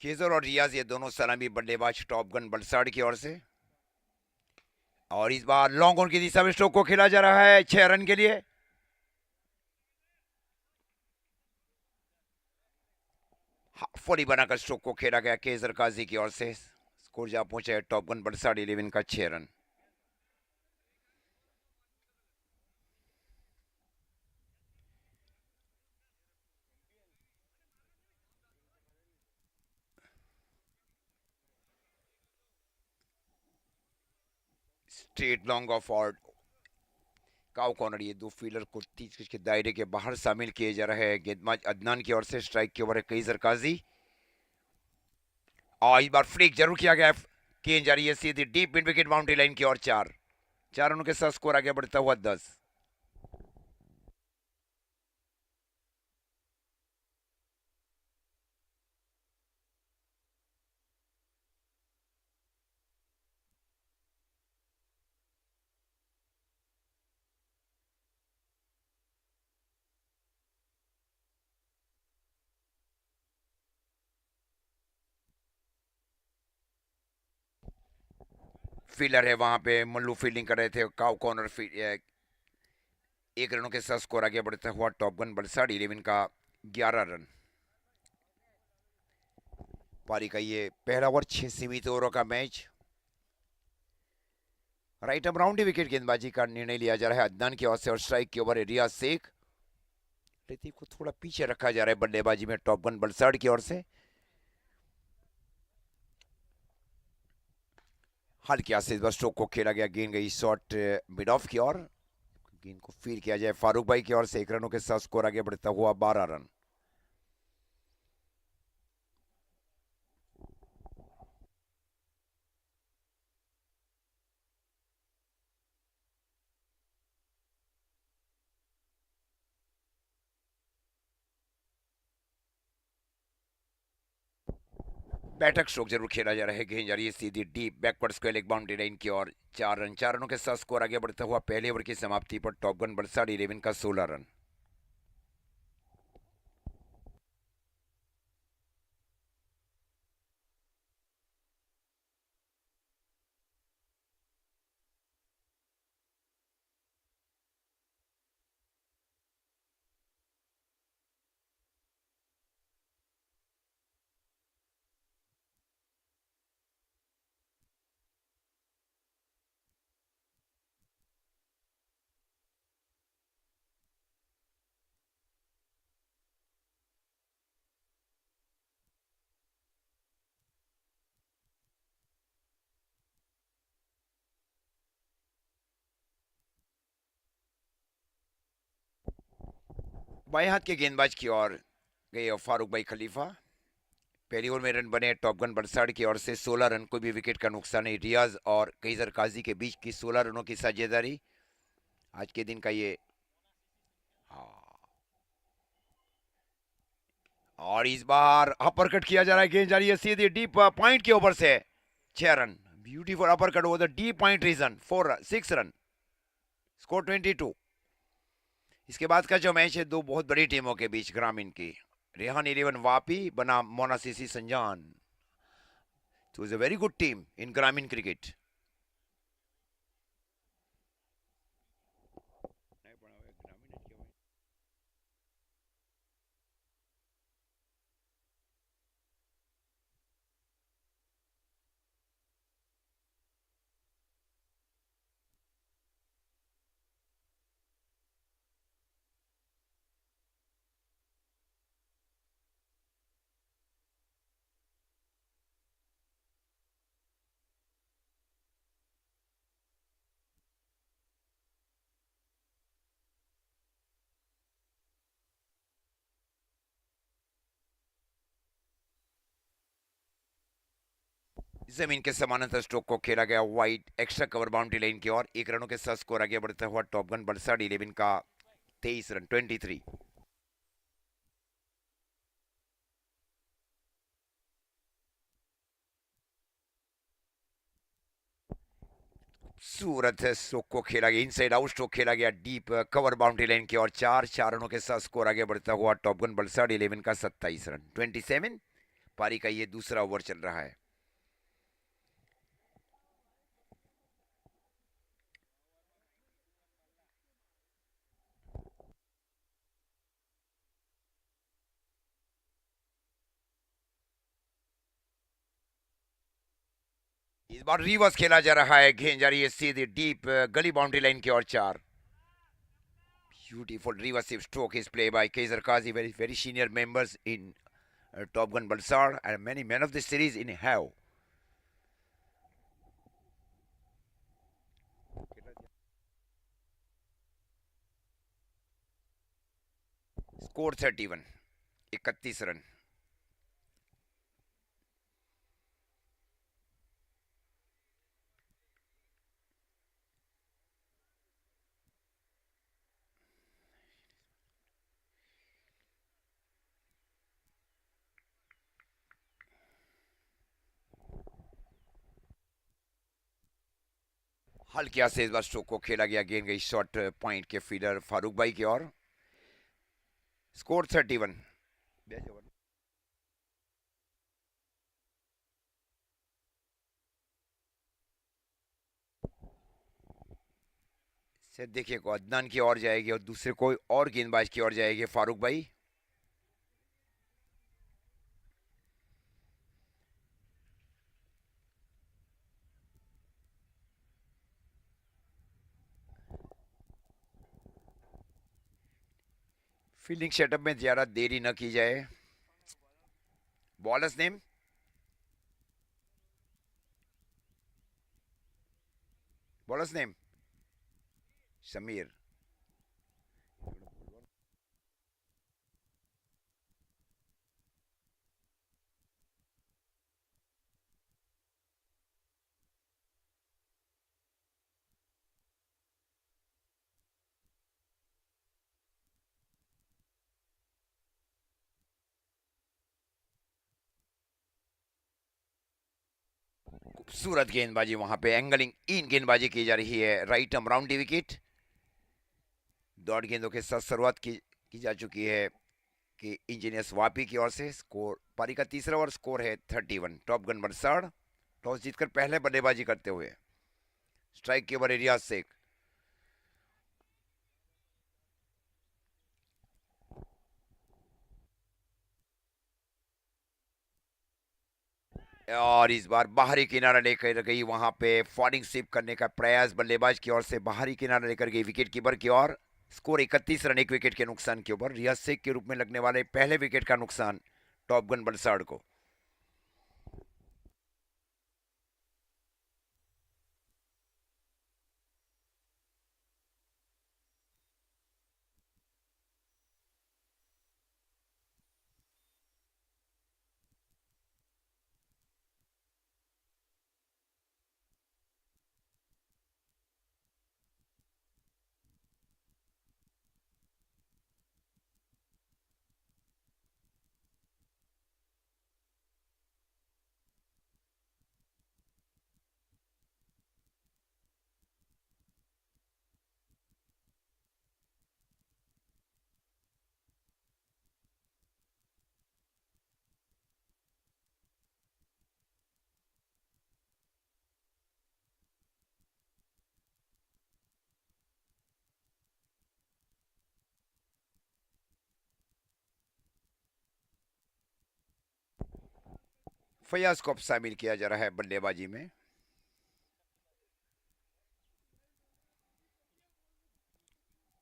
Kjær और रियाज ये दोनों सलामी बल्लेबाज टॉप गन बलसाड़ की ओर से। और इस बार लॉन्ग ऑन की दिशा में स्ट्रोक को खेला जा रहा है 6 रन के लिए। फॉली बनाकर स्ट्रोक को खेला गया केजर काजी की ओर से। स्कोर जा पहुंचा है टॉप गन बलसाड़ 11 का 6 रन। स्ट्रेट लॉन्ग ऑफ और काउ कॉर्नर, ये दो फील्डर को 30 गज के दायरे के बाहर शामिल किए जा रहे हैं। गेंदबाज अदनान की ओर से स्ट्राइक के ओवर है केजर काजी। और इस बार फ्लिक जरूर किया गया। गेंद जा रही है सीधी deep mid wicket boundary line की ओर। 4 रनों के साथ स्कोर आगे बढ़ता हुआ 10। फील्डर है वहां पे, मल्लू फील्डिंग कर रहे थे। काउ कॉर्नर 1 रनों के साथ स्कोर आगे बढ़ता हुआ टॉप गन बलसाड़ 11 का 11 रन। पारी का ये पहला ओवर 6 सीमित ओवरों का मैच। राइट अप राउंडी विकेट गेंदबाजी का निर्णय लिया जा रहा है अदनान की ओर से। और स्ट्राइक के ओवर है रियाज शेख। लतीफ को थोड़ा पीछे रखा जा रहा है बल्लेबाजी में टॉप गन बलसाड़ की ओर से। हल्के से इस बार स्ट्रोक को खेला गया। गेंद गई शॉट मिड ऑफ की ओर। गेंद को फील किया जाए फारूक भाई की ओर से। 1 रनों के साथ स्कोर आगे बढ़ता हुआ 12 रन। बैठक स्ट्रोक जरूर खेला जा रहा है। गेंद जा रही है सीधी deep backward square leg boundary line की ओर। 4 रन। 4 रनों के साथ स्कोर आगे बढ़ता हुआ पहले ओवर की समाप्ति पर टॉप गन बलसाड़ 11 का 16 रन। बाएं हाथ के गेंदबाज की ओर गए और फारूक भाई खलीफा। पहली ओवर में रन बने टॉप गन बलसाड़ की ओर से 16 रन। कोई भी विकेट का नुकसान नहीं। रियाज और कैजर काजी के बीच की 16 रनों की साझेदारी आज के दिन का ये। हाँ। और इस बार अपर कट किया जा रहा है। गेंद जा रही है सीधी डीप पॉइंट के ऊपर से। 6 run. Beautiful upper cut over the deep point region. 6 run. Score 22। इसके बाद का जो मैच है दो बहुत बड़ी टीमों के बीच ग्रामीण की। रेहान 11 वापी बनाम मोनासीसी संजान। So it's a very good team in Grameen cricket. जमीन के समानांतर स्ट्रोक को खेला गया wide extra cover boundary line की ओर। 1 रनों के साथ स्कोर आगे बढ़ता हुआ टॉप गन बलसाड़ 11 का 23 रन 23। सूरत स्ट्रोक को खेला गया। इनसाइड आउट स्ट्रोक खेला गया डीप कवर बाउंड्री लाइन की ओर। 4 रनों के साथ स्कोर आगे बढ़ता हुआ टॉप गन बलसाड़ 11 का 27 रन 27। पारी का ये दूसरा ओवर चल रहा है। इस बार रिवर्स खेला जा रहा है, गेंद जा रही है सीधी डीप गली बाउंड्री लाइन की ओर 4। Beautiful reversive stroke is played by Kaiser Kazi, very senior members in Top Gun Valsad and many men of the series in have. Score 31, 31 run. हल्के से इस बार स्ट्रोक को खेला गया, गेंद गई शॉर्ट पॉइंट के फील्डर फारूक भाई की ओर। स्कोर 31। से देखिए को अदनान की ओर जाएगी और दूसरे कोई और गेंदबाज की ओर जाएगी फारूक भाई। फील्डिंग सेटअप में ज्यादा देरी न की जाए। Bowlers name Sameer. खूबसूरत गेंदबाजी वहां पे, एंगलिंग इन गेंदबाजी की जा रही है, राइट आर्म राउंड दी विकेट। दौड़ गेंदों के साथ शुरुआत की जा चुकी है कि इंजीनियर्स वापी की ओर से। स्कोर पारी का तीसरा ओवर, स्कोर है 31। टॉप गन वलसाड टॉस जीतकर पहले बल्लेबाजी करते हुए। स्ट्राइक के ओवर रियाज शेख। और इस बार बाहरी किनारा लेकर गई, वहां पे फॉर्डिंग स्वीप करने का प्रयास बल्लेबाज की ओर से, बाहरी किनारा लेकर गई विकेट कीपर की ओर। स्कोर 31 रन, एक विकेट के नुकसान के ऊपर। रियाज शेख के रूप में लगने वाले पहले विकेट का नुकसान टॉप गन वलसाड को। फयाज को अब शामिल किया जा रहा है बल्लेबाजी में।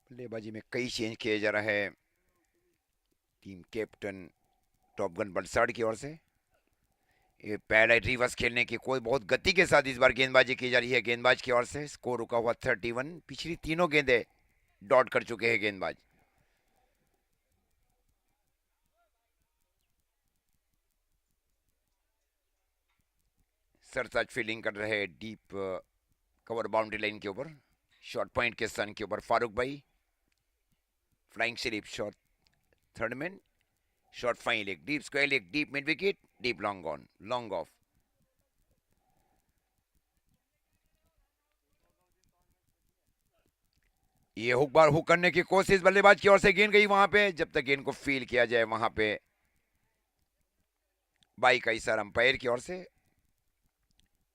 बल्लेबाजी में कई चेंज किए जा रहा है team captain top gun Valsad की ओर से। ये पहला रिवर्स खेलने की कोई बहुत गति के साथ इस बार गेंदबाजी की जा रही है गेंदबाज की ओर से। स्कोर रुका हुआ 31। पिछली तीनों गेंदें डॉट कर चुके हैं गेंदबाज। सरताज फील्डिंग कर रहे हैं डीप कवर बाउंड्री लाइन के ऊपर, शॉर्ट पॉइंट के सन के ऊपर फारूक भाई। Flying slip shot third man, short fine leg, deep square leg, deep mid wicket, deep long on, long off. ये हुक बार हुक करने की कोशिश बल्लेबाज की ओर से, गेंद गई वहां पे। जब तक गेंद को फील किया जाए वहां पे बाई का इशारा अंपायर की ओर से।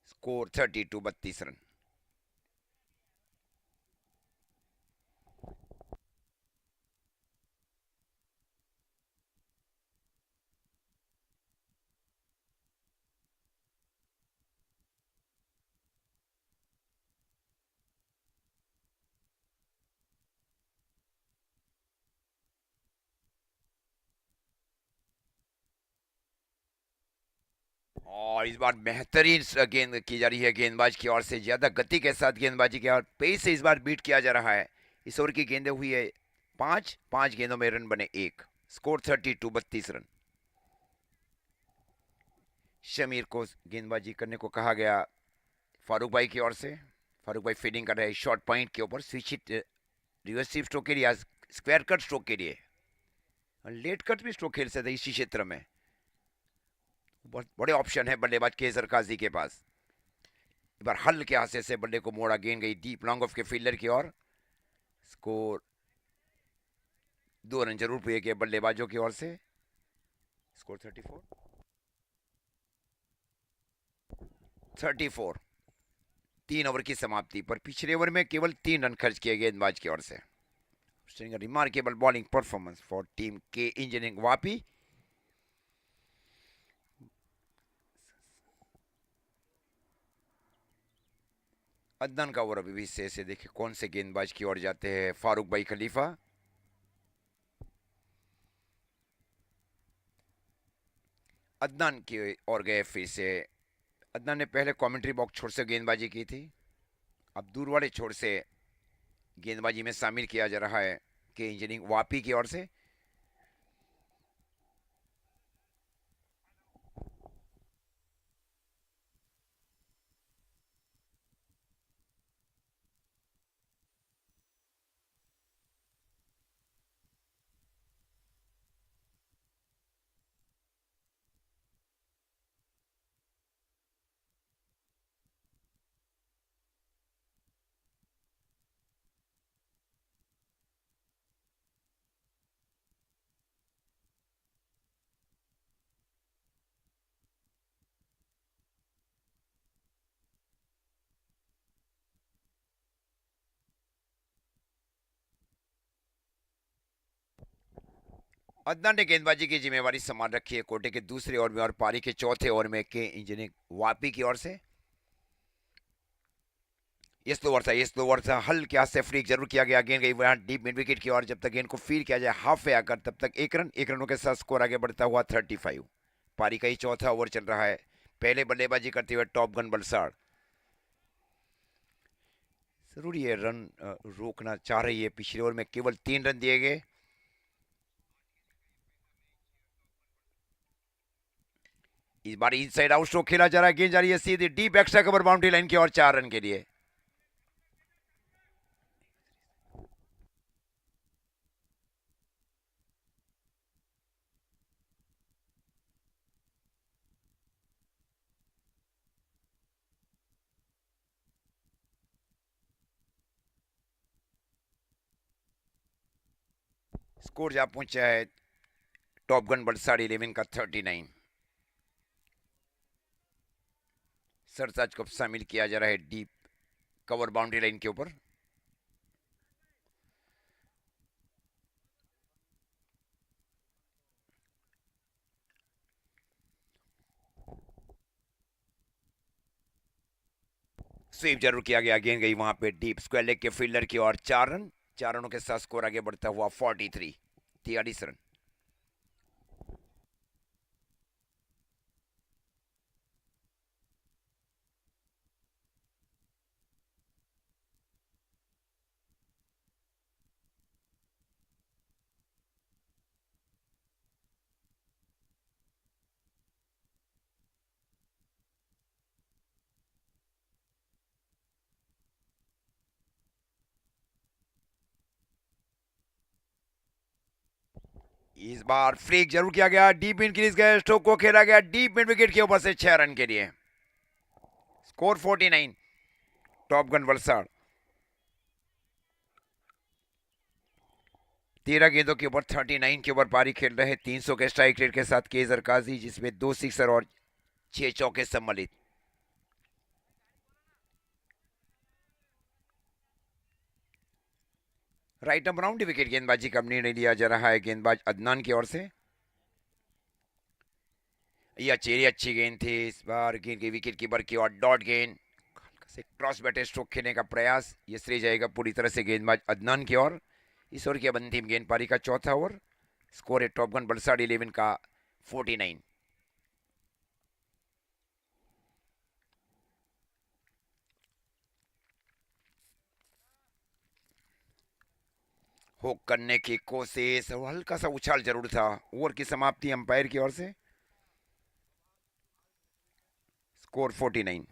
Score 32, 32 run. और इस बार बेहतरीन गेंद की जा रही है गेंदबाज की ओर से, ज्यादा गति के साथ गेंदबाजी के और पेस से इस बार बीट किया जा रहा है। इस ओवर की गेंदें हुई है 5, 5 गेंदों में रन बने 1। Score 32, 32 run. शमीर को गेंदबाजी करने को कहा गया फारूक भाई की ओर से। फारूक भाई फील्डिंग कर रहे हैं शॉर्ट पॉइंट के ऊपर, स्विच हिट रिवर्सिव स्ट्रोक के लिए, स्क्वायर कट स्ट्रोक के लिए, लेट कट भी स्ट्रोक खेल सकते इसी क्षेत्र में। बहुत बड़े ऑप्शन है बल्लेबाज केसर काजी के पास। एक बार हल्के हाथे से बल्ले को मोड़ा, गेंद गई डीप लॉन्ग ऑफ के फील्डर की ओर। स्कोर 2 रन जरूर पूरे किए बल्लेबाजों की ओर से। स्कोर 34, 34। 3 ओवर की समाप्ति पर पिछले ओवर में केवल 3 रन खर्च किए गेंदबाज की ओर से। Remarkable bowling performance for team के इंजीनियरिंग वापी। अदनान का ओवर अभी भी से देखे कौन से गेंदबाज की ओर जाते हैं। फारूक भाई खलीफा, अदनान की ओर गए फिर से। अदनान ने पहले कमेंट्री बॉक्स छोर से गेंदबाजी की थी, अब दूर वाले छोर से गेंदबाजी में शामिल किया जा रहा है के इंजीनियरिंग वापी की ओर से। अदनान ने गेंदबाजी की जिम्मेवारी संभाल रखी है कोटे के दूसरे ओवर में और पारी के चौथे ओवर में के इंजीनियरिंग वापी की ओर से। ये स्लो ओवर था, हल्के हाथ से फ्रीक जरूर किया गया, गेंद गई वहां डीप मिड विकेट की ओर। जब तक गेंद को फील किया जाए हाफ वे आकर, तब तक 1 रन, 1 रनों के साथ स्कोर आगे बढ़ता हुआ 35। पारी का ही चौथा ओवर चल रहा है। पहले बल्लेबाजी करते हुए टॉप गन बलसाड़ जरूर ये रन रोकना चाह रही है। पिछले ओवर में केवल 3 रन दिए गए। इस बार इनसाइड आउट स्ट्रोक खेला जा रहा है, गेंद जा रही है सीधी deep extra cover boundary line की ओर 4 रन के लिए। स्कोर जा पहुंचा है टॉप गन बलसाड़ 11 का 39। सरताज को शामिल किया जा रहा है डीप कवर बाउंड्री लाइन के ऊपर। स्वीप जरूर किया गया, गेंद गई वहां पे डीप स्क्वायर लेग के फील्डर की ओर। 4 रन, 4 रनों के साथ स्कोर आगे बढ़ता हुआ 43, 43 रन। इस बार फ्लिक जरूर किया गया, डीप इंक्रीज गया, स्ट्रोक को खेला गया डीप मिड विकेट के ऊपर से 6 रन के लिए। Score 49, top gun Valsad. 13 गेंदों के ऊपर 39 के ऊपर पारी खेल रहे 300 के स्ट्राइक रेट के साथ केजर काजी, जिसमें 2 सिक्सर और 6 चौके सम्मिलित। राइट आर्म राउंड विकेट गेंदबाजी का निर्णय लिया जा रहा है गेंदबाज अदनान की ओर से। यह चेरी अच्छी गेंद थी, इस बार गेंद की विकेट कीपर की और डॉट गेंद से क्रॉस बैटर स्ट्रोक खेलने का प्रयास, ये श्रेय जाएगा पूरी तरह से गेंदबाज अदनान की ओर। इस ओवर की अब अंतिम गेंद पारी का चौथा ओवर। स्कोर है टॉप गन वलसाड 11 का 49। हुक करने की कोशिश, हल्का सा उछाल जरूर था। ओवर की समाप्ति अंपायर की ओर से। स्कोर 49।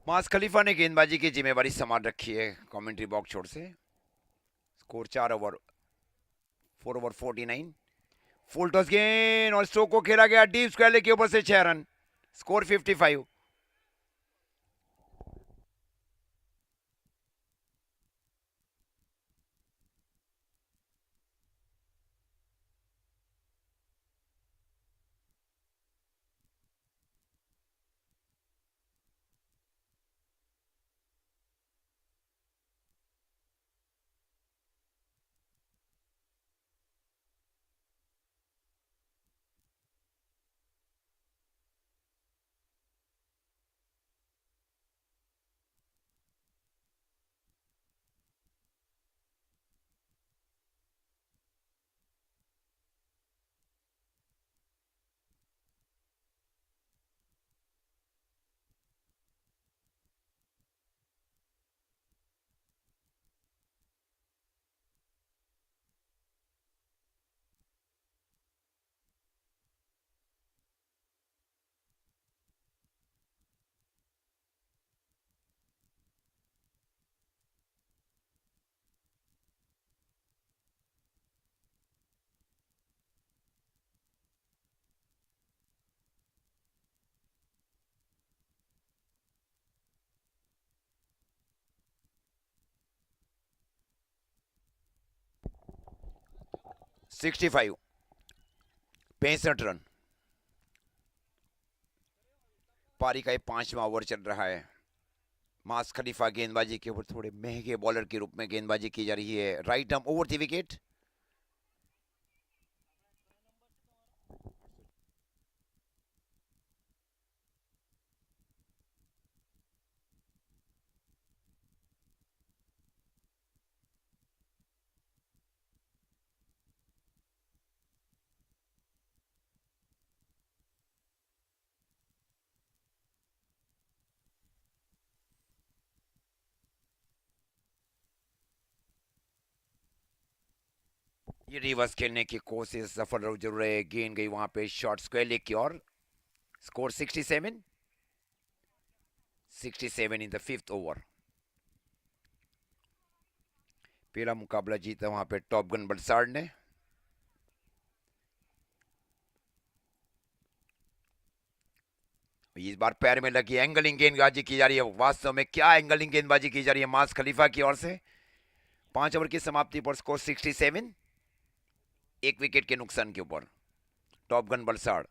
मास खलीफा ने गेंदबाजी की जिम्मेवारी संभाल रखी है कमेंट्री बॉक्स छोर से। Score 4 over 4 over 49। Full toss गेंद और स्ट्रोक को खेला गया डीप स्क्वायर के ऊपर से 6 रन। स्कोर 55। Sixty 65 run. पारी का 5वां ओवर चल रहा है। मास खलीफा गेंदबाजी के ऊपर थोड़े महंगे बॉलर के रूप में गेंदबाजी की जा रही है। Right arm over the wicket. ये रिवर्स खेलने की कोशिश सफल जरूर है। गेंद गई वहां पे शॉर्ट स्क्वायर लेग की ओर। Score 67। 67 in the 5th over. पहला मुकाबला जीता वहां पे टॉप गन वलसाड ने। इस बार पैर में लगी एंगलिंग गेंदबाजी की जा रही है। वास्तव में क्या एंगलिंग गेंदबाजी की जा रही है मास खलीफा की ओर से। 5 ओवर की समाप्ति पर स्कोर 67, एक विकेट के नुकसान के ऊपर। Top gun Valsad.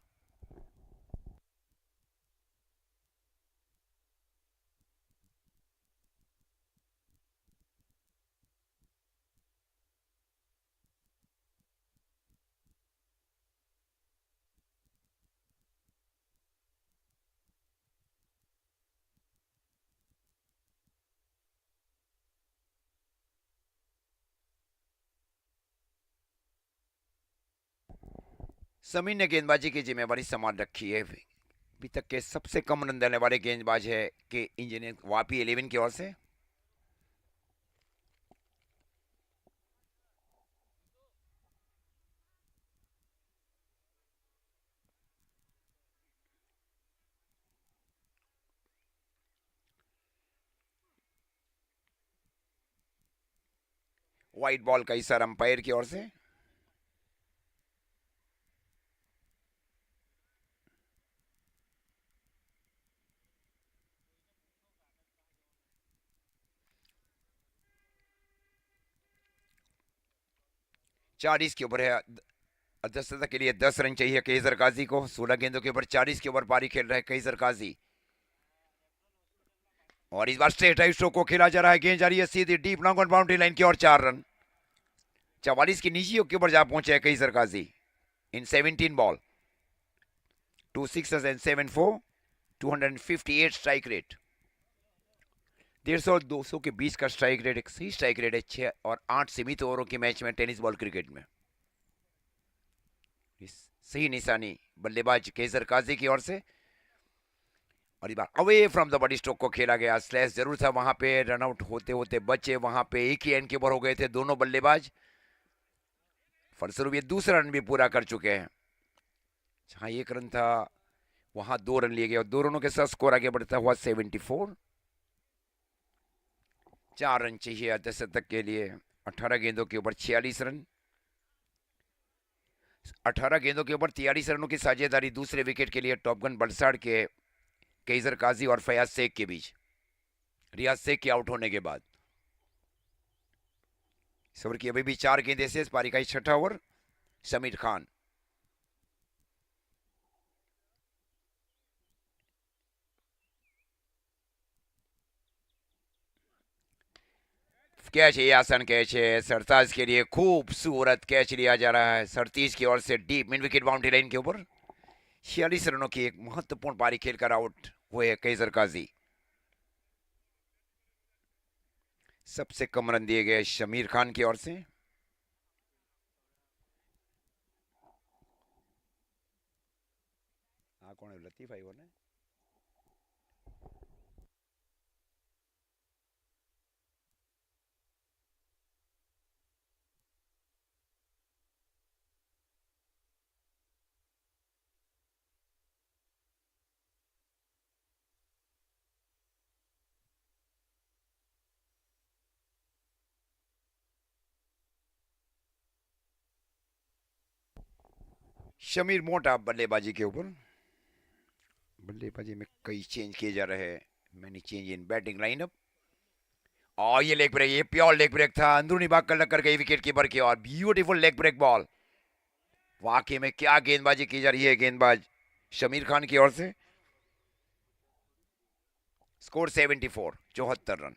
समीर ने गेंदबाजी की जिम्मेवारी संभाल रखी है। अभी तक के सबसे कम रन देने वाले गेंदबाज है के इंजीनियर वापी 11 की ओर से। व्हाइट बॉल का इशारा अंपायर की ओर से। चालीस के ऊपर है। अर्धशतक के लिए 10 रन चाहिए केजर काजी को। 16 गेंदों के ऊपर 40 के ऊपर पारी खेल रहे हैं केजर काजी। और इस बार स्ट्रेट राइट स्ट्रोक को खेला जा रहा है। गेंद जा रही है सीधी deep long on boundary line की ओर। 4 रन। 44 की निशियों के ऊपर जा पहुंचे हैं Kaiser Kazi in 17 ball. 2 sixes and 7 4, 258 strike rate. 150 और 200 के बीच का स्ट्राइक रेट एक सही स्ट्राइक रेट है 6 और 8 सीमित ओवरों के मैच में टेनिस बॉल क्रिकेट में। सही निशानी बल्लेबाज केजर काजी की ओर से। और इस बार away from the body stroke को खेला गया। स्लैश जरूर था वहां पे। रनआउट होते होते बचे वहां पे। एक ही एंड के ऊपर हो गए थे दोनों बल्लेबाज। फलस्वरूप ये दूसरा रन भी पूरा कर चुके हैं। जहां एक रन था वहां 2 रन लिए गए और 2 रनों के साथ स्कोर आगे बढ़ता हुआ 74। 4 रन चाहिए अर्धशतक के लिए। 18 गेंदों के ऊपर 46 रन। 18 गेंदों के ऊपर 43 रनों की साझेदारी दूसरे विकेट के लिए टॉपगन वलसाड़ के केजर काजी और फयाज शेख के बीच। रियाज शेख के आउट होने के बाद इस ओवर की अभी भी 4 गेंदें शेष। पारी का 6वां ओवर। समीर खान कैच है। आसान कैच है। सरताज के लिए खूबसूरत कैच लिया जा रहा है सरतीज की ओर से deep mid wicket boundary line के ऊपर। 46 रनों की एक महत्वपूर्ण पारी खेलकर आउट हुए केजर काजी। सबसे कम रन दिए गए शमीर खान की ओर से। कौन है लतीफ आई ने। शमीर मोटा बल्लेबाजी के ऊपर। बल्लेबाजी में कई चेंज किए जा रहे हैं। Many change in batting lineup. और ये लेग ब्रेक, ये प्योर लेग ब्रेक था। अंदरूनी भाग कर लग कर गई विकेट कीपर की और ब्यूटीफुल लेग ब्रेक बॉल। वाकई में क्या गेंदबाजी की जा रही है गेंदबाज शमीर खान की ओर से। स्कोर 74, 74 रन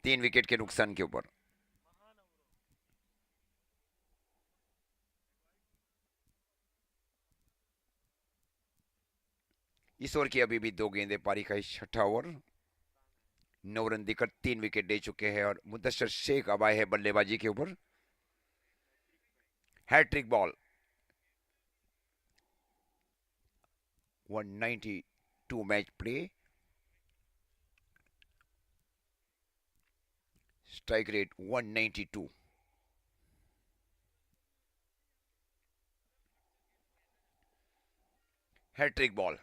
3 विकेट के नुकसान के ऊपर। इस ओवर की अभी भी 2 गेंदें। पारी का 6वां ओवर। 9 रन देकर 3 विकेट ले चुके हैं और मुदस्सर शेख अब आए हैं बल्लेबाजी के ऊपर। Hattrick ball. 192 match play. Strike rate 192। Hattrick ball.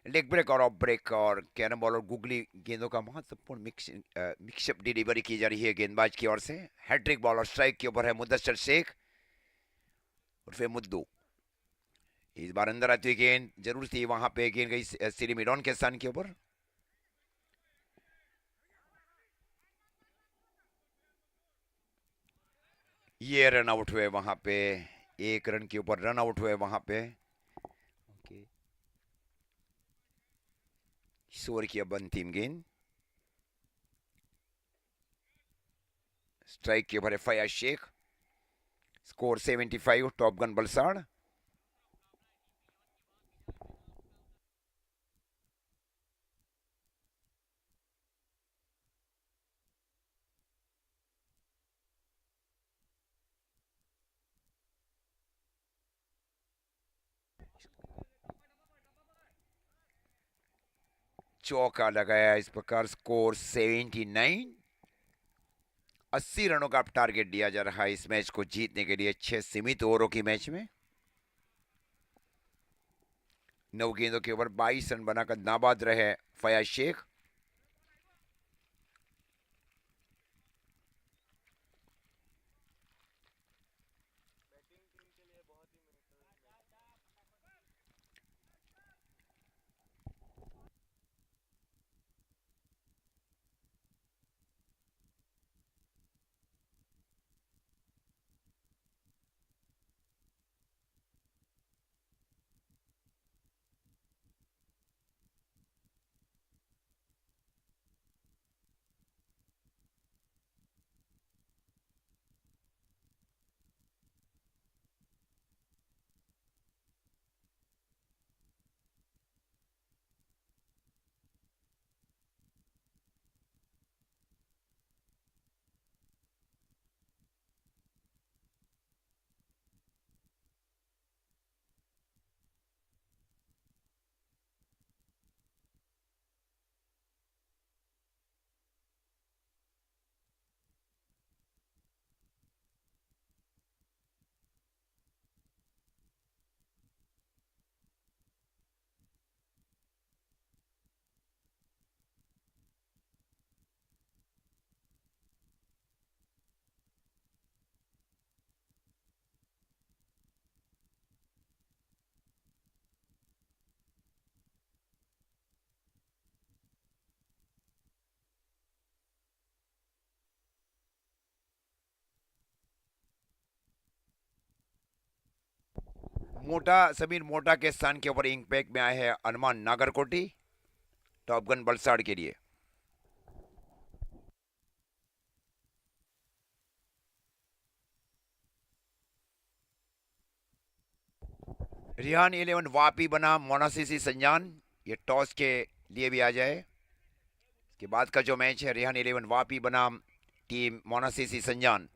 Leg break और ऑफ ब्रेक और कैरम बॉल और गुगली गेंदों का महत्वपूर्ण मिक्सअप डिलीवरी की जा रही है गेंदबाज की ओर से। हैट्रिक बॉल और स्ट्राइक के ऊपर है मुदस्सर शेख उर्फे मुद्दू। इस बार अंदर आती हुई गेंद जरूर थी वहां पे। गेंद गई सीरी मिडॉन के स्थान के ऊपर। ये रन आउट हुए वहां पे 1 रन के ऊपर रन आउट हुए वहां पे। ओके, शोर किया अंतिम गेंद। स्ट्राइक के ऊपर है Fayaz Shaikh. Score 75, top gun Valsad. चौका लगाया इस प्रकार, स्कोर 79। 80 रनों का टारगेट दिया जा रहा है इस मैच को जीतने के लिए 6 सीमित ओवरों की मैच में। 9 गेंदों के ऊपर 22 रन बनाकर नाबाद रहे फयाज शेख। मोटा, समीर मोटा के स्थान के ऊपर इंपैक्ट में आए हैं अनुमान नागरकोटी, टॉपगन बलसाड़ के लिए। रिहान 11 वापी बना मोनासिसी संजान, ये टॉस के लिए भी आ जाए। इसके बाद का जो मैच है रिहान 11 वापी बनाम टीम मोनासिसी संजान।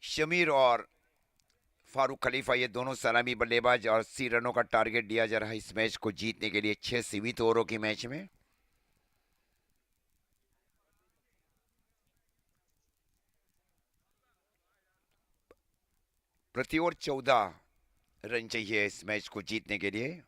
शमीर और फारूक खलीफा ये दोनों सलामी बल्लेबाज और 80 रनों का टारगेट दिया जा रहा है इस मैच को जीतने के लिए 6 सीमित ओवरों की मैच में। प्रति ओवर 14 रन चाहिए इस मैच को जीतने के लिए।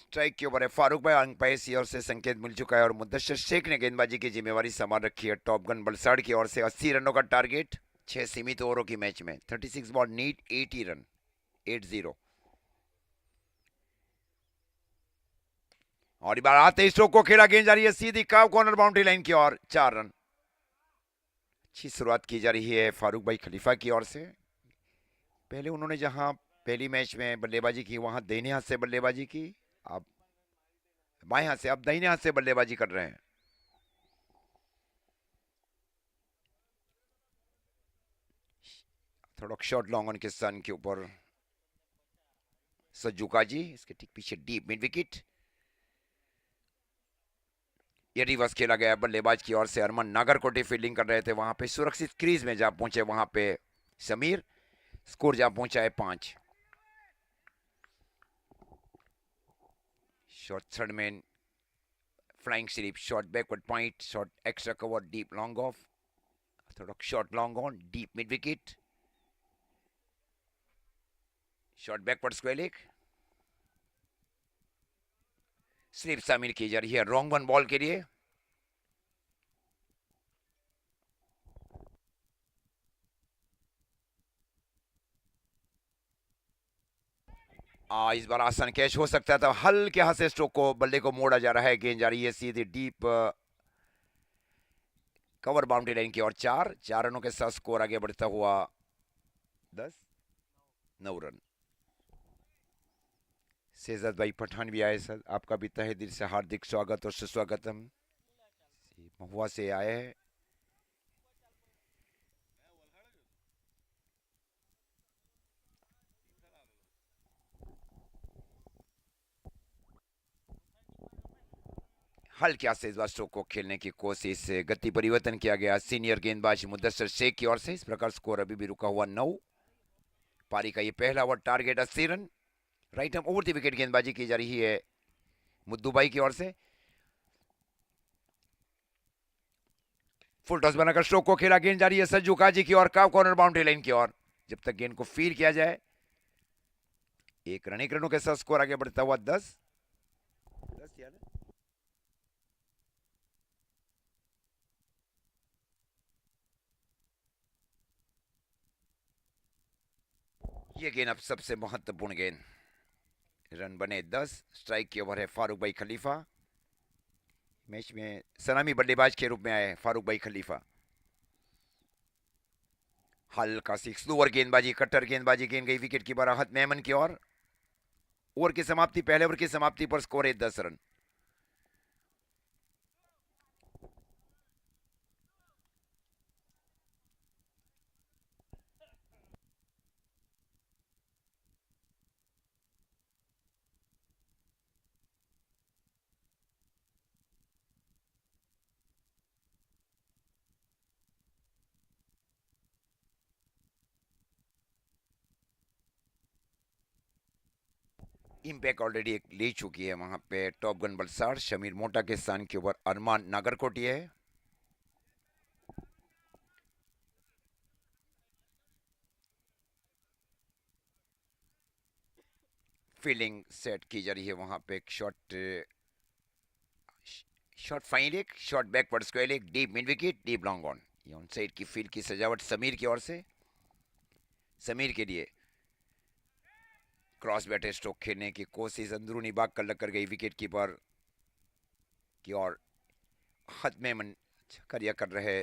स्ट्राइक के ऊपर है फारूक भाई, अंपायर की ओर से संकेत मिल चुका है और मुद्दसर शेख ने गेंदबाजी की जिम्मेवारी संभाल रखी है। टॉप गन बलसाड़ की ओर से 80 रनों का टारगेट 6 सीमित ओवरों की मैच में। 36 बॉल नीड 80 रन, 80। और इस बार आते ही स्ट्रोक को खेला, गेंद जा रही है सीधी काव कॉर्नर बाउंड्री लाइन की ओर, 4 रन। अच्छी शुरुआत की जा रही है फारूक भाई खलीफा की ओर से। पहले उन्होंने जहां पहली मैच में बल्लेबाजी की वहां दाहिने हाथ से बल्लेबाजी की, अब बाएं हाथ से, अब दाहिने हाथ से बल्लेबाजी कर रहे हैं। थोड़ा शॉट लॉन्ग ऑन के सन के ऊपर सज्जुका जी, इसके ठीक पीछे डीप मिड विकेट। ये रिवर्स खेला गया बल्लेबाज की ओर से। अरमान नागरकोटी फील्डिंग कर रहे थे वहां पे, सुरक्षित क्रीज में जा पहुंचे वहां पे समीर। स्कोर जा पहुंचा है 5। Short third man, flying slip, short backward point, short extra cover, deep long off, थोड़ा short long on, deep mid wicket, short backward square leg, slip शामिल की जा रही है रॉन्ग वन बॉल के लिए। इस बार आसान कैच हो सकता था, हल्के हाथ से स्ट्रोक को बल्ले को मोड़ा जा रहा है। गेंद जा रही है सीधी डीप कवर बाउंड्री लाइन की ओर। 4 रनों के साथ स्कोर आगे बढ़ता हुआ 9 रन। शेजाद भाई पठान भी आए सर, आपका भी तहे दिल से हार्दिक स्वागत और सुस्वागतम। महुआ से आए हैं। हल्के हाथ से इस बार स्ट्रोक को खेलने की कोशिश, गति परिवर्तन किया गया सीनियर गेंदबाज मुद्दसर शेख की ओर से। इस प्रकार स्कोर अभी भी रुका हुआ 9। पारी का ये पहला over, target 80 run. Right hand over the wicket गेंदबाजी की जा रही है मुद्दू भाई की ओर से। फुल टॉस बनाकर स्ट्रोक को खेला, गेंद जा रही है सज्जू काजी की ओर, काव कॉर्नर बाउंड्री लाइन की ओर। जब तक गेंद को फील किया जाए, 1 रनों के साथ स्कोर आगे बढ़ता हुआ 10। ये गेंद अब सबसे महत्वपूर्ण गेंद। रन बने 10। स्ट्राइक के ओवर है फारूक भाई खलीफा। मैच में सलामी बल्लेबाज के रूप में आए फारूक भाई खलीफा। हल्का सी स्लोअर गेंदबाजी, कट्टर गेंदबाजी, गेंद गई विकेट की बराहत मेमन की ओर। ओवर की समाप्ति, पहले ओवर की समाप्ति पर स्कोर है 10 रन। इम्पैक्ट ऑलरेडी एक ले चुकी है वहां पे टॉप गन बलसाड़। शमीर मोटा के स्थान के ऊपर अरमान नागरकोटी है। फील्डिंग सेट की जा रही है वहां पे। एक shot, shot fine leg, shot backward square leg, deep mid wicket, deep long on. ये ऑन साइड की फील्ड की सजावट समीर की ओर से। समीर के लिए क्रॉस बैटे स्ट्रोक खेलने की कोशिश, अंदरूनी भाग कर लग कर गई विकेट कीपर की ओर। हद में मन कार्य कर रहे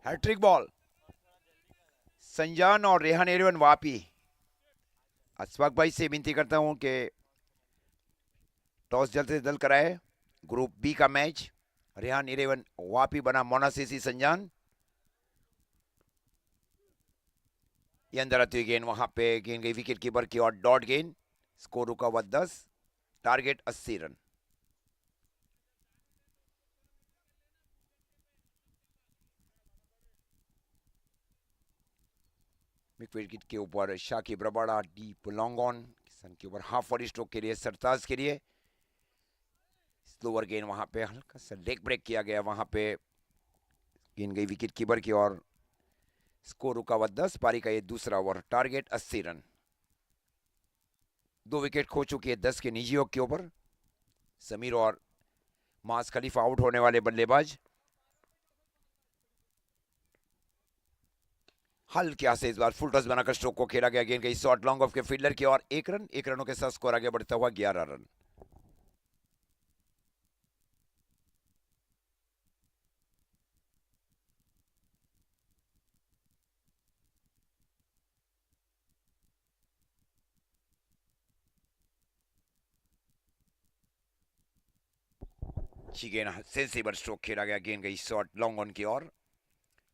हैट्रिक बॉल। संजान और रेहान एरवन वापी। अशफाक भाई से विनती करता हूं कि टॉस जल्द से जल्द कराए। ग्रुप बी का मैच, रेहान इलेवन वापी बना मोनासिसी संजान। ये अंदर आती हुई गेंद, वहां पे गेंद गई विकेट कीपर की और डॉट गेंद। स्कोर रुका हुआ 10, टारगेट 80 रन। विकेट के ऊपर Shakib Rabada deep long on सन के ऊपर हाफ बॉडी स्ट्रोक के लिए, सरताज के लिए स्लोअर गेंद, वहां पे हल्का सा लेग ब्रेक किया गया, वहां पे गेंद गई विकेट कीपर की और स्कोर रुका हुआ 10। पारी का ये दूसरा ओवर, टारगेट 80 रन। 2 विकेट खो चुकी है 10 के निजी ओवर के ऊपर। समीर और मास खलीफा आउट होने वाले बल्लेबाज। हल्के से इस बार फुल टॉस बनाकर स्ट्रोक को खेला गया, गेंद गई शॉर्ट लॉन्ग ऑफ के फील्डर की और 1 रन। 1 रनों के साथ स्कोर आगे बढ़ता हुआ 11 रन। अच्छी गेंद, सेंसिबल स्ट्रोक खेला गया, गेंद गई शॉर्ट लॉन्ग ऑन की ओर।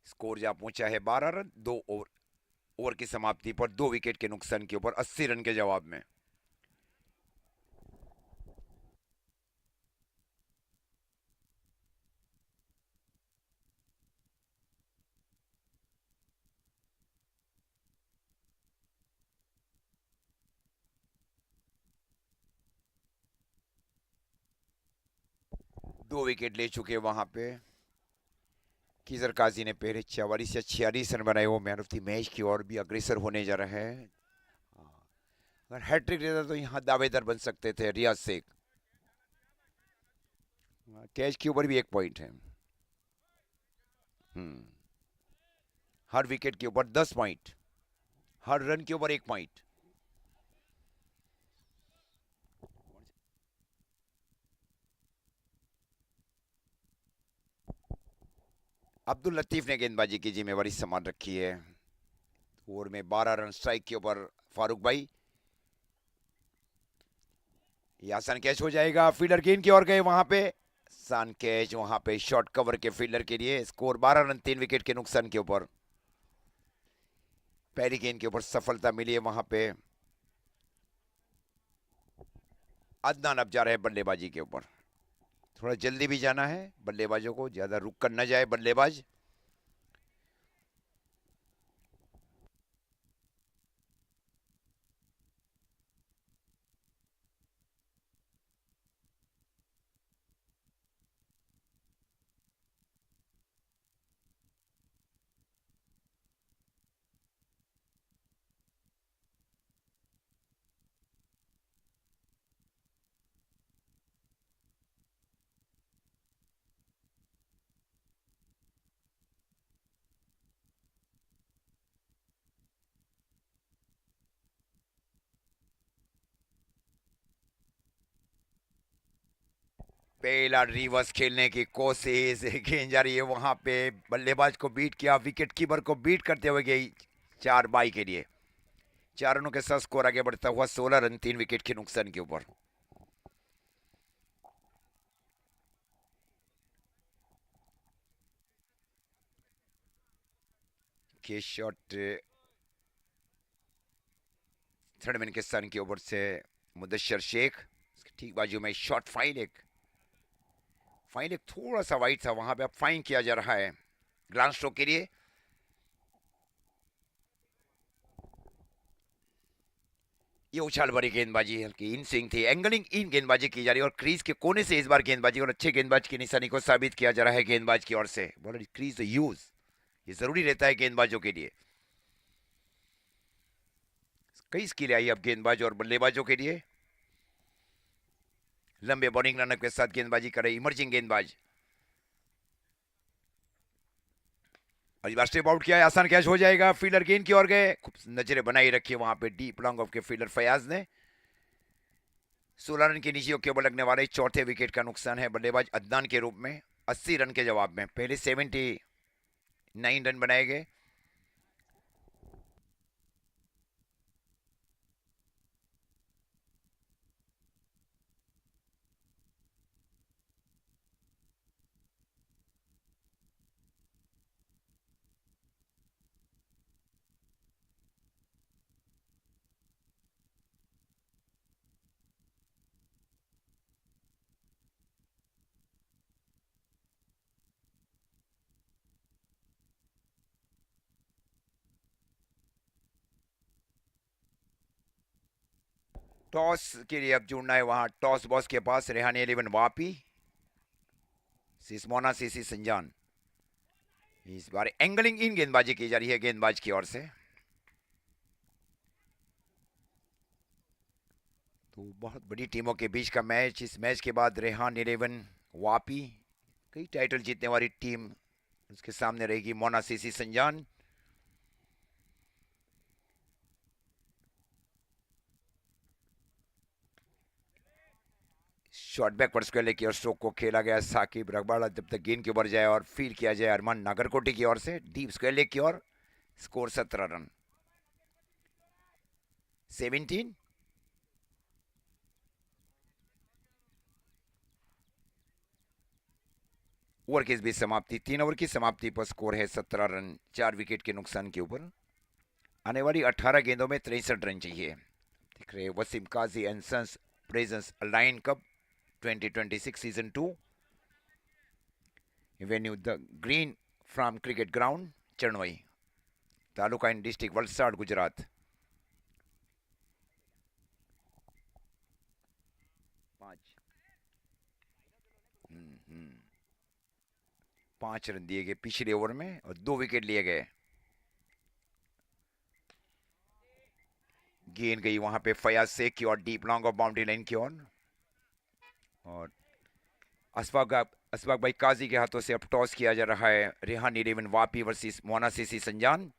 स्कोर जा पहुंचा है 12 रन। 2 ओवर की समाप्ति पर 2 विकेट के नुकसान के ऊपर 80 रन के जवाब में। दो विकेट ले चुके वहां पे कीजर काजी ने पहले 44 या 46 रन बनाए, वो मैन ऑफ द मैच की ओर भी अग्रसर होने जा रहा है। अगर हैट्रिक रहता तो यहाँ दावेदार बन सकते थे रियाज शेख। कैच के ऊपर भी 1 पॉइंट है। हर विकेट के ऊपर 10 पॉइंट, हर रन के ऊपर 1 पॉइंट। अब्दुल लतीफ ने गेंदबाजी की जिम्मेवारी संभाल रखी है। ओवर में 12 रन स्ट्राइक के ऊपर फारूक भाई। ये आसान कैच हो जाएगा, फील्डर गेंद की ओर गए, वहां पे आसान कैच, वहां पे शॉर्ट कवर के फील्डर के लिए। स्कोर 12 रन 3 विकेट के नुकसान के ऊपर। पहली गेंद के ऊपर सफलता मिली है, वहां पे अदनान अब जा रहे हैं बल्लेबाजी के ऊपर। थोड़ा जल्दी भी जाना है बल्लेबाजों को, ज्यादा रुक कर न जाए बल्लेबाज। पहला रिवर्स खेलने की कोशिश, गेंद जा रही है वहां पे, बल्लेबाज को बीट किया, विकेट कीपर को बीट करते हुए गई 4 बाई के लिए। 4 रनों के साथ स्कोर आगे बढ़ता हुआ 16 रन 3 विकेट के नुकसान के ऊपर। के शॉट थर्ड मैन के सन के ऊपर से मुदस्सर शेख, ठीक बाजू में शॉट फाइन एक थोड़ा सा वाइड था, वहां पे अब फाइन किया जा रहा है ग्रांड स्ट्रोक के लिए। ये उछाल भरी गेंदबाजी, हल्की इन स्विंग थी, एंगलिंग इन गेंदबाजी की जा रही है और क्रीज के कोने से इस बार गेंदबाजी और अच्छे गेंदबाज की निशानी को साबित किया जा रहा है गेंदबाज की ओर से। बॉलर क्रीज यूज, ये जरूरी रहता है गेंदबाजों के लिए। कई स्किल आई अब गेंदबाज और बल्लेबाजों के लिए। लंबे बॉलिंग रनअप के साथ गेंदबाजी करे इमर्जिंग गेंदबाज। और स्टेप आउट किया है, आसान कैच हो जाएगा, फील्डर गेंद की ओर गए, खूब नजरें बनाई रखी वहां पे डीप लॉन्ग ऑफ के फील्डर फयाज ने। 16 रन की नीचे के ऊपर लगने वाले चौथे विकेट का नुकसान है बल्लेबाज अदनान के रूप में 80 रन के जवाब में। पहले 70 9 रन बनाए गए। टॉस के लिए अब जुड़ना है वहां टॉस बॉस के पास। रेहान 11 वापी, सिसमोना सीसी संजान। इस बार एंगलिंग इन गेंदबाजी की जा रही है गेंदबाज की ओर से। तो बहुत बड़ी टीमों के बीच का मैच। इस मैच के बाद रेहान 11 वापी, कई टाइटल जीतने वाली टीम, उसके सामने रहेगी मोना सीसी संजान। शॉर्ट बैक पर स्क्वायर की ओर स्ट्रोक को खेला गया साकिब रकबाड़ा जब तक गेंद के ऊपर जाए और फील किया जाए अरमान नागरकोटी की ओर से डीप स्क्वायर लेग की ओर। Score 17 run. 17। ओवर की इस बीच समाप्ति, 3 ओवर की समाप्ति पर स्कोर है 17 रन 4 विकेट के नुकसान के ऊपर। आने वाली 18 गेंदों में 63 रन चाहिए। दिख रहे Wasim Kazi and sons presents align cup 2026 season 2 venue the green farm cricket ground Charanvai, taluka in district Valsad Gujarat. 5 run दिए गए पिछले ओवर में और 2 विकेट लिए गए। गेंद गई वहां पे फयाज शेख की और deep long of boundary line की ओर। और अशफाक भाई काजी के हाथों से अब टॉस किया जा रहा है। रेहान 11 वापी वर्सेस मोना सीसी संजान।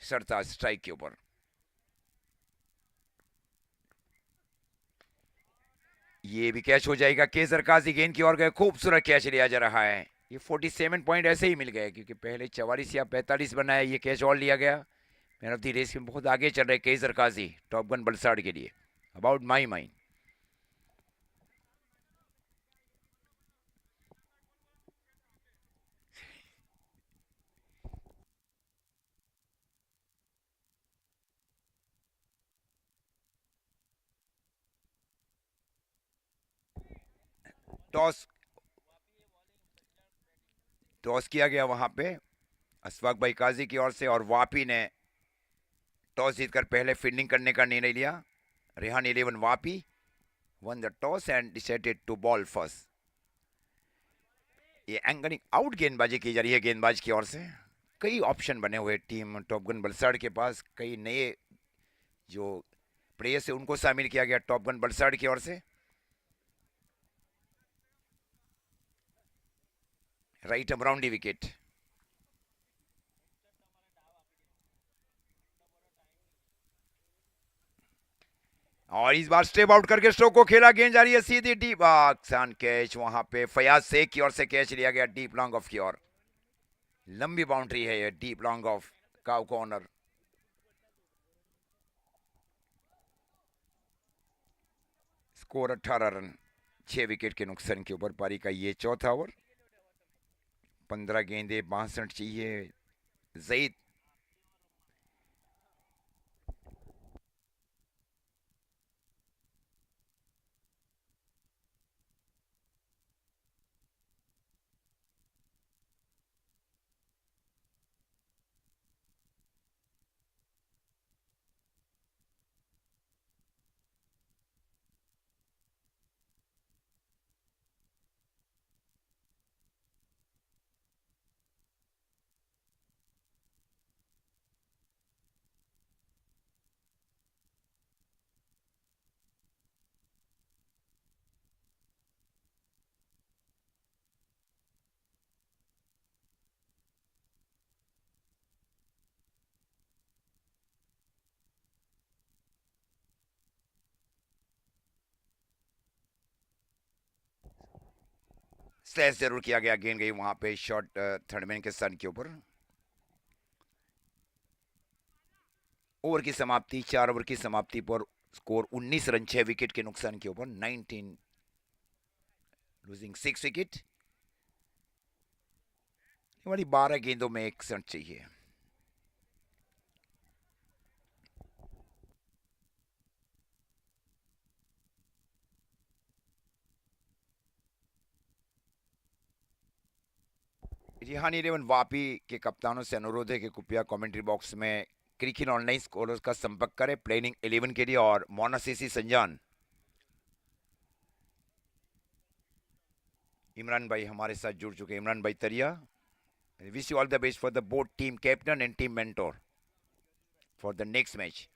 सरताज स्ट्राइक के ऊपर। ये भी कैच हो जाएगा। केसर काजी गेंद की ओर गए, खूबसूरत कैच लिया जा रहा है। ये 47 पॉइंट ऐसे ही मिल गए क्योंकि पहले 44 या 45 बनाया, ये कैच और लिया गया। मैन ऑफ द रेस में बहुत आगे चल रहे केसर काजी टॉप गन बलसाड़ के लिए। About my mind. Toss toss किया गया वहां पे अशफाक भाई काजी की ओर से और वापी ने टॉस जीतकर पहले फील्डिंग करने का निर्णय लिया। Rehan 11 Vapi won the toss and decided to bowl first. ये एंगलिंग आउट गेंदबाजी की जा रही है गेंदबाज की ओर से। कई ऑप्शन बने हुए टीम टॉपगन बलसाड़ के पास। कई नए जो प्लेयर्स है उनको शामिल किया गया टॉपगन बलसाड़ की ओर से। राइट अम राउंडी विकेट। और इस बार स्टेप आउट करके स्ट्रोक को खेला, गेंद जा रही है सीधी डीप आसान कैच। वहां पे फयाज शेख की ओर से कैच लिया गया डीप लॉन्ग ऑफ की ओर। लंबी बाउंड्री है ये deep long of cow corner. Score 18 run 6 wicket के नुकसान के ऊपर। पारी का ये चौथा ओवर। 15 गेंदे 62 चाहिए। जईद स्लैश जरूर किया गया, गेंद गई वहां पे शॉट थर्डमैन के सन के ऊपर। ओवर की समाप्ति, 4 ओवर की समाप्ति पर स्कोर 19 रन 6 विकेट के नुकसान के ऊपर, 19 लूजिंग 6 विकेट। हमारी 12 गेंदों में 1 रन चाहिए। रिहानी 11 वापी के कप्तानों से अनुरोध है कि कृपया कमेंट्री बॉक्स में क्रिकेट ऑनलाइन स्कोरर्स का संपर्क करें प्लेइंग 11 के लिए। और मोना सीसी संजान, इमरान भाई हमारे साथ जुड़ चुके हैं। इमरान भाई Tariya, wish you all the best for the both team captain and team mentor for the next match.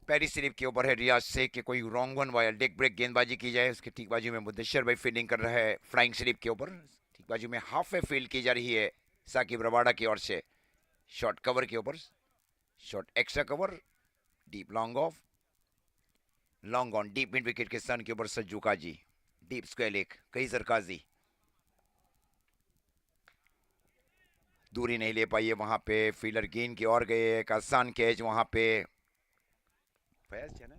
पेरी स्लिप के ऊपर है रियाज शेख के, कोई wrong one via leg break गेंदबाजी की जाए। उसकी ठीक बाजू में मुदस्सर भाई फील्डिंग कर रहा है फ्लाइंग स्लिप के ऊपर। ठीक बाजू में हाफ ए फील्ड की जा रही है साकिब रबाड़ा की ओर से, शॉर्ट कवर के ऊपर, short extra cover, deep long of, long on deep mid wicket के सन के ऊपर सज्जू काजी, डीप स्क्वायर लेग कई सरकाजी, दूरी नहीं ले पाई है वहां पे। फील्डर गेंद की ओर गए, एक आसान कैच वहां पे। फैज है ना।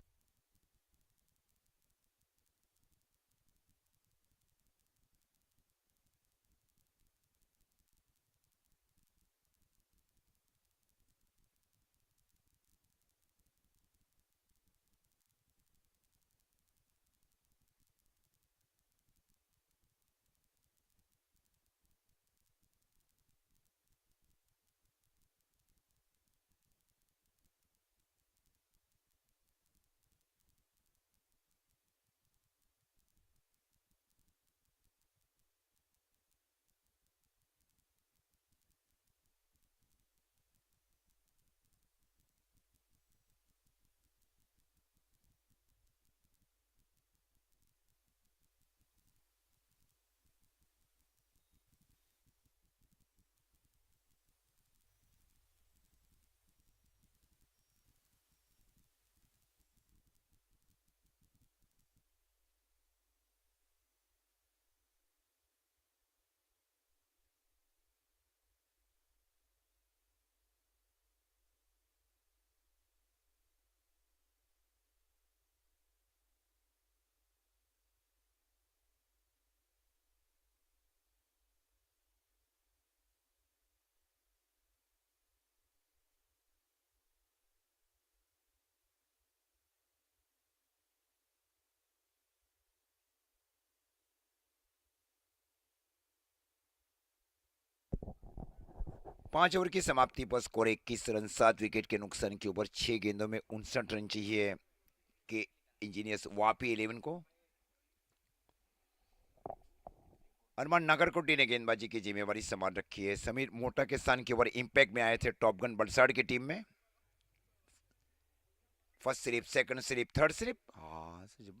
5 ओवर की समाप्ति पर स्कोर 21 रन 7 विकेट के नुकसान के ऊपर, 6 गेंदों में 59 रन चाहिए कि इंजीनियर्स वापी 11 को। अरमान नागरकोटी ने गेंदबाजी की जिम्मेवारी संभाल रखी है। समीर मोटा के स्थान के ओवर इंपैक्ट में आए थे टॉपगन बलसाड़ की टीम में। First slip, second slip, third slip,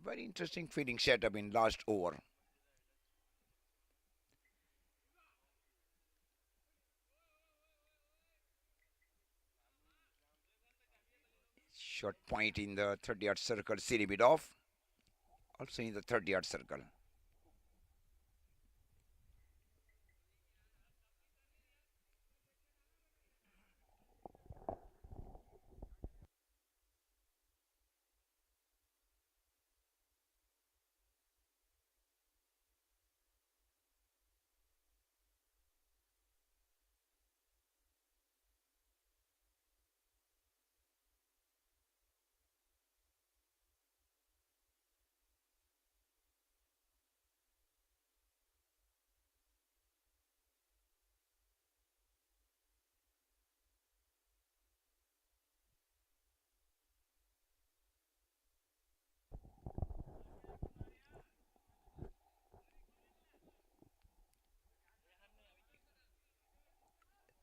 very interesting fielding setup in last over. Short point in the 30-yard circle, Siribidov, also in the 30-yard circle.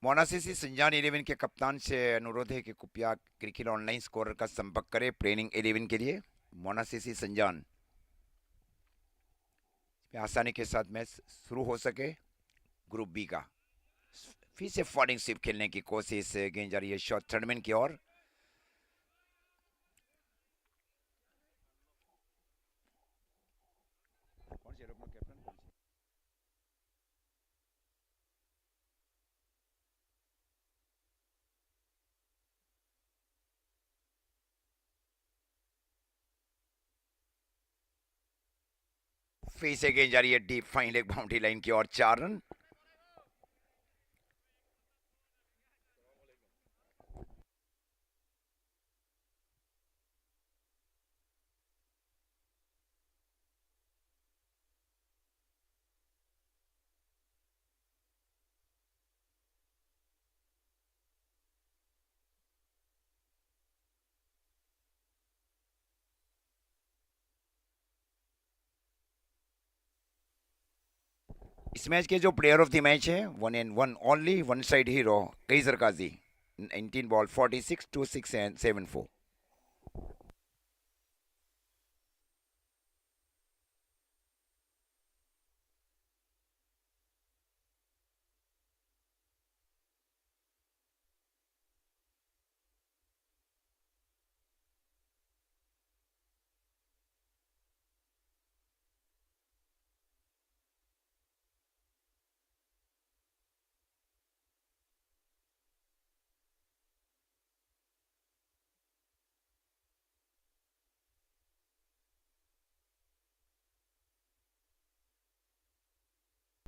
मोनासिसी संजान 11 के कप्तान से अनुरोध है कि कृपया क्रिकेट ऑनलाइन स्कोरर का संपर्क करें प्लेइंग 11 के लिए। मोनासिसी संजान आसानी के साथ मैच शुरू हो सके। ग्रुप बी का फिर से फॉर्डिंग स्वीप खेलने की कोशिश, गेंद जा रही है शॉट थर्डमैन की ओर। फिर से गेंद जा रही है deep fine leg boundary line की ओर, 4 रन। इस मैच के जो प्लेयर ऑफ द मैच है, 1 and 1 only, one side hero Kaiser Kazi, 19 ball 46 2 6 and 7 4।